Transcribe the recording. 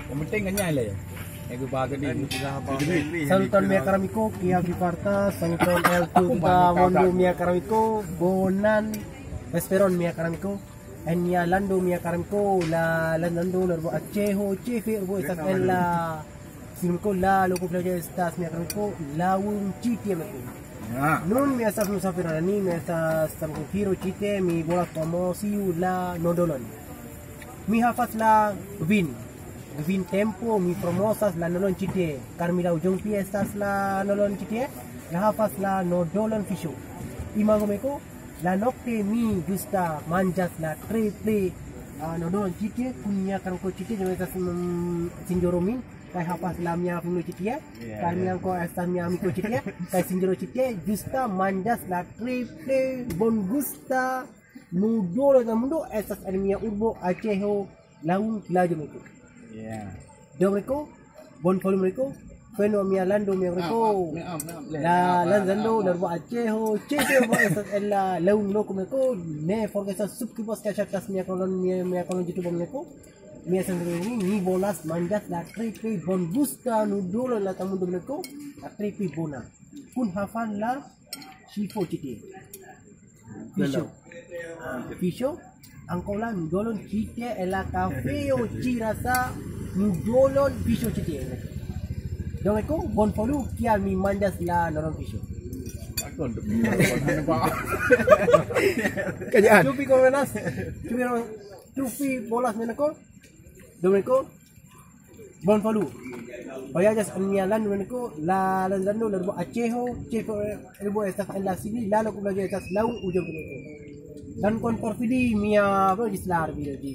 Yang penting ganyan lah ya. Nego baga din. Saluton mia karamiko, Kia Viparta, saluton L2 ta Mondo mia karamiko, Bonan, Esperon mia karamiko, Enya Lando mia karamiko, la Lando nerbo Aceho, Chefe urbo estas en la Simco la loco playa estas mia karamiko, Lawung Chiti meko. Nun mi estas musafirani, mi estas tamkiro Chite, mi bolas tomo siu la nodolon. Mi havas la Vin tempo mi promosas la nolon Chite. Carmila ujung pi estas la nolon Chite. La havas la nodolon fisho. Imagomeko la nokte mi justa manjas la triple nodolon Chite punya karangko Chite jo estas sinjoro min kai havas la mia punya Chite. Kai mia ko estas mia amiko Chite. Kai sinjoro Chite justa manjas la triple bon gusta nodolon na mundo estas en mia urbo Aceho laun lajomeko. Do mereka bon volume mereka feno mia lando mia mereka la lanzando nervo Aceho chese estas en la laun loko mereka ne forgesa subscribos que chatas mia kolon YouTube mereka mia sendiri ni bolas manjat la triple bon gusta nudolo la tamundo mereka la triple bona kun hafan la shifo chiti fisho angkola nudolon chite e la cafeo chirasa nudolon fisho chite. Dong eko bon follow kia mi mandas la noron fisho. Kajaan. Cupi ko menas. Cupi bolas menako. Dong eko bon follow. Bayajas anialan menako la lanzando lerbo Aceho checo elbo estas en la sini la lo kuma estas lau ujung menako. Dan kon porfidi mia bro dislar video di.